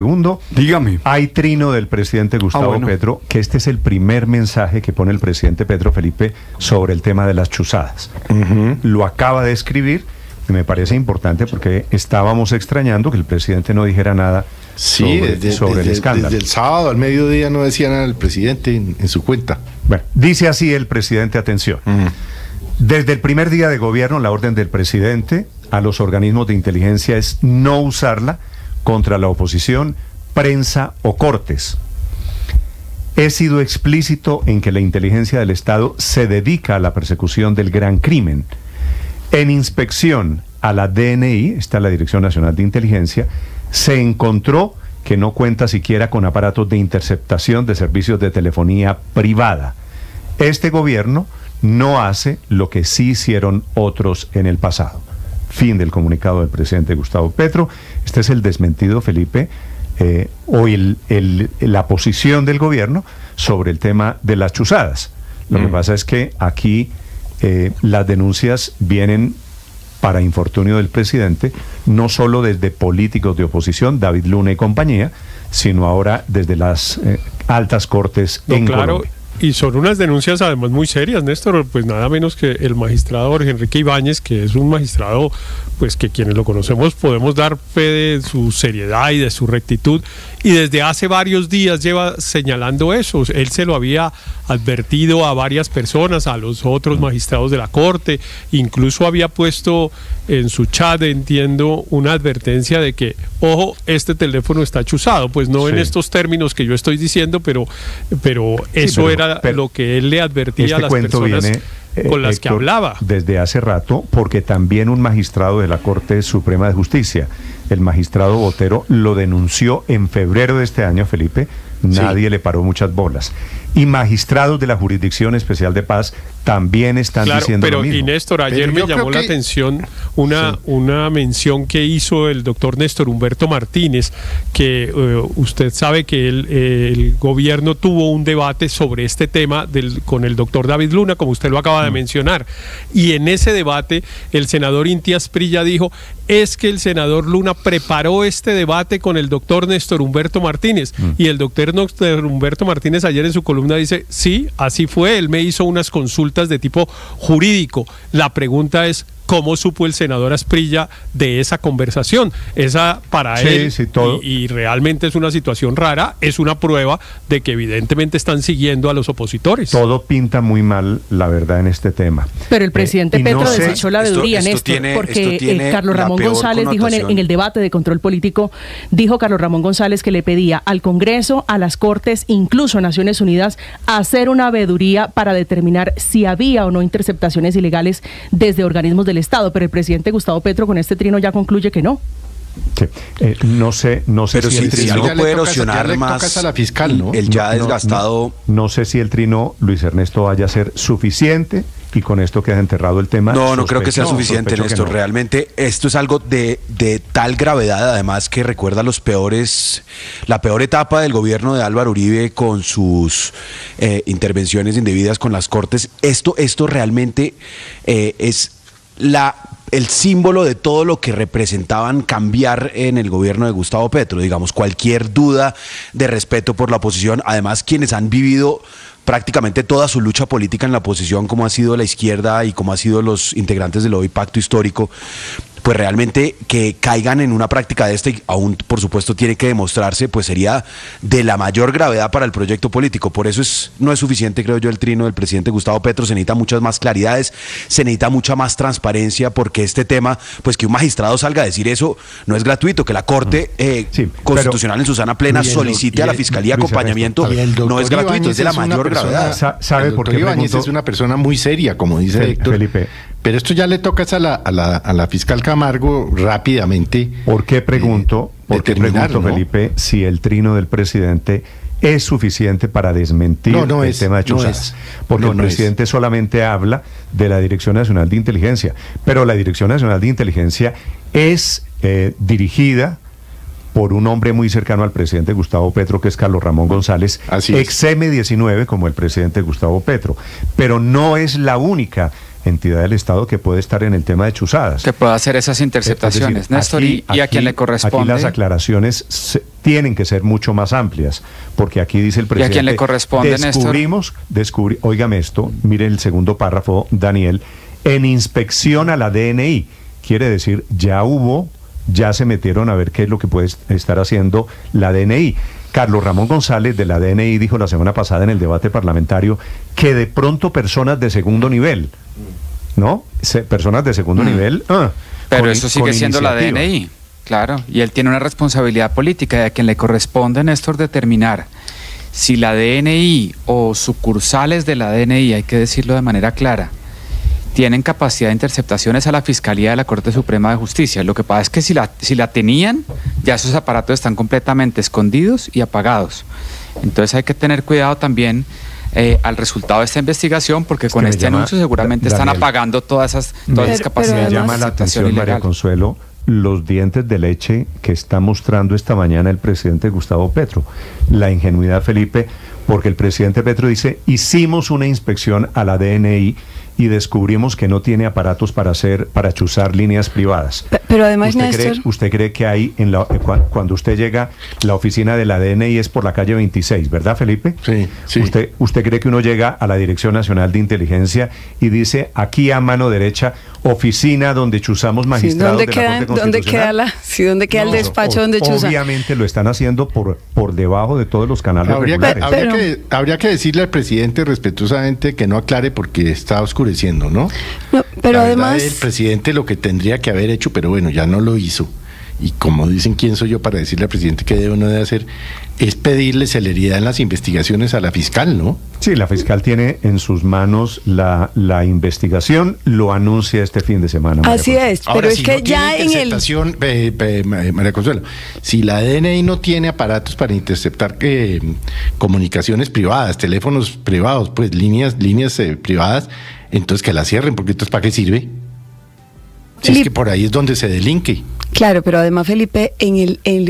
Segundo, dígame, hay trino del presidente Gustavo Petro, que este es el primer mensaje que pone el presidente Petro, Felipe, sobre el tema de las chuzadas. Lo acaba de escribir y me parece importante porque estábamos extrañando que el presidente no dijera nada sobre el escándalo. Desde el sábado al mediodía no decía nada el presidente en su cuenta. Bueno, dice así el presidente, atención. Desde el primer día de gobierno, la orden del presidente a los organismos de inteligencia es no usarla contra la oposición, prensa o cortes. He sido explícito en que la inteligencia del Estado se dedica a la persecución del gran crimen. En inspección a la DNI, está la Dirección Nacional de Inteligencia, se encontró que no cuenta siquiera con aparatos de interceptación de servicios de telefonía privada. Este gobierno no hace lo que sí hicieron otros en el pasado. Fin del comunicado del presidente Gustavo Petro. Este es el desmentido, Felipe, o la posición del gobierno sobre el tema de las chuzadas. Lo que pasa es que aquí las denuncias vienen para infortunio del presidente, no solo desde políticos de oposición, David Luna y compañía, sino ahora desde las altas cortes en Colombia. Y son unas denuncias además muy serias, Néstor, pues nada menos que el magistrado Jorge Enrique Ibáñez, que es un magistrado, pues que quienes lo conocemos podemos dar fe de su seriedad y de su rectitud, y desde hace varios días lleva señalando eso. Él se lo había advertido a varias personas, a los otros magistrados de la Corte, incluso había puesto en su chat, entiendo, una advertencia de que, ojo, este teléfono está chuzado, pues no en estos términos que yo estoy diciendo, pero eso era lo que él le advertía a las personas con las que hablaba. Desde hace rato, porque también un magistrado de la Corte Suprema de Justicia, el magistrado Botero, lo denunció en febrero de este año, Felipe, nadie le paró muchas bolas. Y magistrados de la Jurisdicción Especial de Paz también están diciendo lo mismo. Y Néstor, ayer me llamó la atención una mención que hizo el doctor Néstor Humberto Martínez, que usted sabe que el gobierno tuvo un debate sobre este tema con el doctor David Luna, como usted lo acaba de mencionar. Y en ese debate el senador Inti Asprilla dijo, es que el senador Luna preparó este debate con el doctor Néstor Humberto Martínez. Y el doctor Néstor Humberto Martínez ayer en su columna dice, sí, así fue, él me hizo unas consultas de tipo jurídico. La pregunta es, ¿cómo supo el senador Asprilla de esa conversación? Esa para él, y realmente es una situación rara, es una prueba de que evidentemente están siguiendo a los opositores. Todo pinta muy mal, la verdad, en este tema. Pero el presidente Petro desechó la veeduría, Néstor, porque Carlos Ramón González dijo en el debate de control político, dijo Carlos Ramón González que le pedía al Congreso, a las Cortes, incluso a Naciones Unidas, hacer una veeduría para determinar si había o no interceptaciones ilegales desde organismos del Estado, pero el presidente Gustavo Petro con este trino ya concluye que no. Sí. No sé pero si el trino no puede erosionar más a la fiscal, ¿no? El ya desgastado. No sé si el trino, Luis Ernesto, vaya a ser suficiente y con esto queda enterrado el tema. No creo que sea suficiente, Néstor. Realmente esto es algo de tal gravedad, además, que recuerda la peor etapa del gobierno de Álvaro Uribe con sus intervenciones indebidas con las Cortes. Esto realmente es el símbolo de todo lo que representaban cambiar en el gobierno de Gustavo Petro. Digamos, cualquier duda de respeto por la oposición, además quienes han vivido prácticamente toda su lucha política en la oposición, como ha sido la izquierda y como ha sido los integrantes del hoy pacto histórico, pues realmente que caigan en una práctica de esta, y aún por supuesto tiene que demostrarse, pues sería de la mayor gravedad para el proyecto político. Por eso no es suficiente, creo yo, el trino del presidente Gustavo Petro. Se necesita muchas más claridades, se necesita mucha más transparencia, porque este tema, pues que un magistrado salga a decir eso no es gratuito, que la Corte Constitucional en su sana plena solicite a la Fiscalía acompañamiento, no es gratuito, es de la mayor gravedad. ¿Sabe por qué Ibáñez es una persona muy seria, como dice Héctor? Felipe. Pero esto ya le toca a la fiscal Camargo rápidamente. ¿Por qué pregunto, ¿no? Felipe, si el trino del presidente es suficiente para desmentir el tema de chuzadas? Porque el presidente solamente habla de la Dirección Nacional de Inteligencia, pero la Dirección Nacional de Inteligencia es dirigida por un hombre muy cercano al presidente Gustavo Petro, que es Carlos Ramón González, ex M19 como el presidente Gustavo Petro, pero no es la única entidad del Estado que puede estar en el tema de chuzadas. Que pueda hacer esas interceptaciones, es decir, Néstor, y a quien le corresponde. Aquí las aclaraciones tienen que ser mucho más amplias, porque aquí dice el presidente... ¿Y a quien le corresponde, Néstor? Óigame esto, mire el segundo párrafo, Daniel, en inspección a la DNI, quiere decir, ya se metieron a ver qué es lo que puede estar haciendo la DNI. Carlos Ramón González de la DNI dijo la semana pasada en el debate parlamentario que de pronto personas de segundo nivel, ¿no? Personas de segundo nivel... Pero eso sigue siendo la DNI, claro, y él tiene una responsabilidad política y a quien le corresponde, Néstor, determinar si la DNI o sucursales de la DNI, hay que decirlo de manera clara, tienen capacidad de interceptaciones a la Fiscalía de la Corte Suprema de Justicia. Lo que pasa es que si la tenían, ya esos aparatos están completamente escondidos y apagados. Entonces hay que tener cuidado también al resultado de esta investigación, porque con este anuncio seguramente están apagando todas esas capacidades. Me llama la atención, María Consuelo, los dientes de leche que está mostrando esta mañana el presidente Gustavo Petro. La ingenuidad, Felipe, porque el presidente Petro dice, hicimos una inspección a la DNI y descubrimos que no tiene aparatos para chuzar líneas privadas. Pero además, Néstor... ¿Usted cree que hay, cuando usted llega, la oficina de la DNI es por la calle 26, ¿verdad, Felipe? Sí. ¿Usted cree que uno llega a la Dirección Nacional de Inteligencia y dice, aquí a mano derecha, oficina donde chuzamos magistrados de la Corte Constitucional? ¿Dónde queda el despacho donde chuza? Obviamente lo están haciendo por debajo de todos los canales regulares. Habría que decirle al presidente respetuosamente que no aclare porque está oscureciendo, ¿no? Pero además el presidente lo que tendría que haber hecho, pero bueno, ya no lo hizo. Y como dicen, ¿quién soy yo para decirle al presidente qué debe o no debe hacer? Es pedirle celeridad en las investigaciones a la fiscal, ¿no? Sí, la fiscal tiene en sus manos la investigación, lo anuncia este fin de semana. Así es, pero ahora, es que ya en el... María Consuelo, si la DNI no tiene aparatos para interceptar comunicaciones privadas, teléfonos privados, pues líneas privadas, entonces que la cierren, porque entonces ¿para qué sirve? Si es que por ahí es donde se delinque. Claro, pero además, Felipe,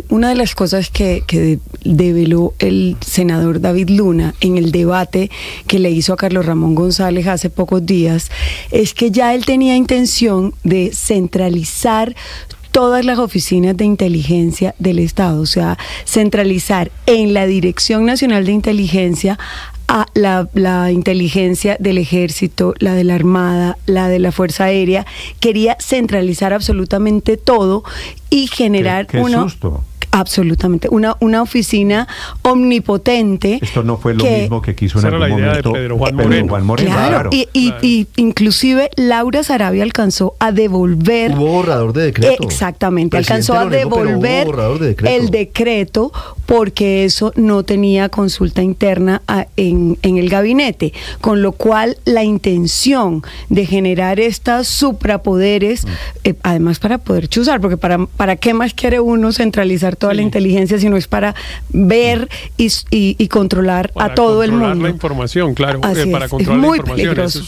una de las cosas que develó el senador David Luna en el debate que le hizo a Carlos Ramón González hace pocos días, es que ya él tenía intención de centralizar todas las oficinas de inteligencia del Estado, o sea, centralizar en la Dirección Nacional de Inteligencia a la inteligencia del Ejército, la de la Armada, la de la Fuerza Aérea. Quería centralizar absolutamente todo y generar absolutamente una oficina omnipotente. Esto no fue lo mismo que quiso en algún momento Pedro Juan Moreno. Claro. Y inclusive Laura Sarabia alcanzó a devolver... Hubo borrador de decreto. Exactamente, alcanzó a devolver el decreto porque eso no tenía consulta interna en el gabinete, con lo cual la intención de generar estas suprapoderes, además para poder chuzar, porque para qué más quiere uno centralizar toda la inteligencia, sino es para ver y controlar a todo el mundo. Para controlar la información, claro. Para controlar la información. Peligroso.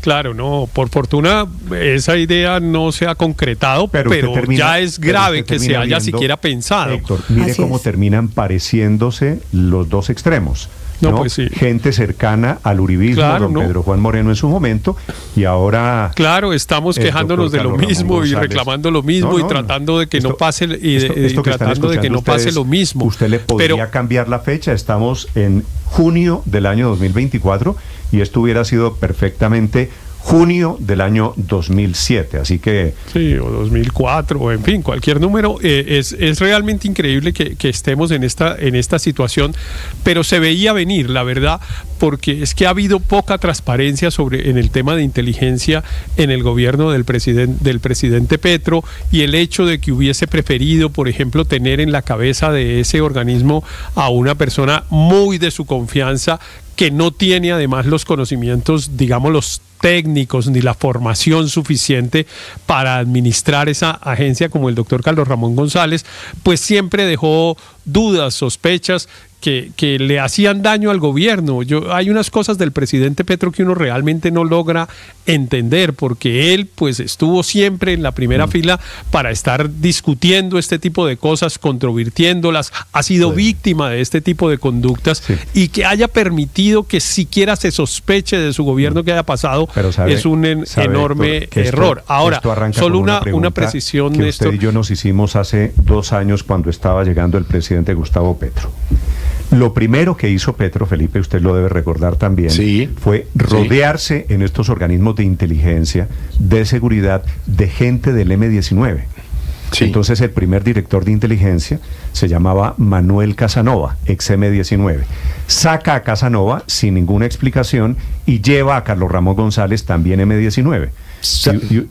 Claro, no, por fortuna esa idea no se ha concretado, pero ya es grave que se haya siquiera pensado. Héctor, mire cómo terminan pareciéndose los dos extremos. No, pues sí. Gente cercana al uribismo, don Pedro Juan Moreno en su momento, y ahora... Claro, estamos quejándonos de lo mismo y reclamando lo mismo y tratando de que no pase lo mismo. Usted le podría cambiar la fecha, estamos en junio del año 2024 y esto hubiera sido perfectamente junio del año 2007, así que... Sí, o 2004, en fin, cualquier número. Es realmente increíble que estemos en esta situación, pero se veía venir, la verdad, porque es que ha habido poca transparencia en el tema de inteligencia en el gobierno del presidente Petro, y el hecho de que hubiese preferido, por ejemplo, tener en la cabeza de ese organismo a una persona muy de su confianza, que no tiene además los conocimientos, digamos, los técnicos ni la formación suficiente para administrar esa agencia, como el doctor Carlos Ramón González, pues siempre dejó dudas, sospechas que le hacían daño al gobierno. Hay unas cosas del presidente Petro que uno realmente no logra entender, porque él pues estuvo siempre en la primera fila para estar discutiendo este tipo de cosas, controvirtiéndolas, ha sido víctima de este tipo de conductas, y que haya permitido que siquiera se sospeche de su gobierno que haya pasado es un enorme error. Ahora, solo una precisión que usted y yo nos hicimos hace 2 años cuando estaba llegando el presidente Gustavo Petro. Lo primero que hizo Petro, Felipe, usted lo debe recordar también, fue rodearse en estos organismos de inteligencia, de seguridad, de gente del M-19. Entonces el primer director de inteligencia se llamaba Manuel Casanova, ex M-19. Saca a Casanova sin ninguna explicación y lleva a Carlos Ramón González, también M-19.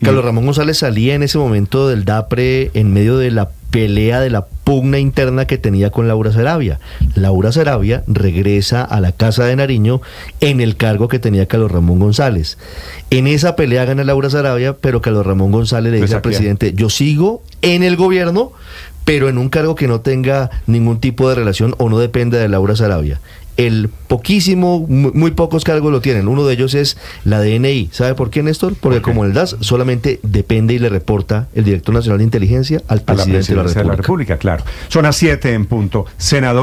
Carlos Ramón González salía en ese momento del DAPRE en medio de la pelea, de la pugna interna que tenía con Laura Sarabia. Laura Sarabia regresa a la Casa de Nariño en el cargo que tenía Carlos Ramón González. En esa pelea gana Laura Sarabia, pero Carlos Ramón González le dice al presidente: yo sigo en el gobierno, pero en un cargo que no tenga ningún tipo de relación o no dependa de Laura Sarabia. Muy pocos cargos lo tienen. Uno de ellos es la DNI. ¿Sabe por qué, Néstor? Porque como el DAS solamente depende y le reporta el Director Nacional de Inteligencia al presidente de la República. Claro. Son las 7 en punto. Senador.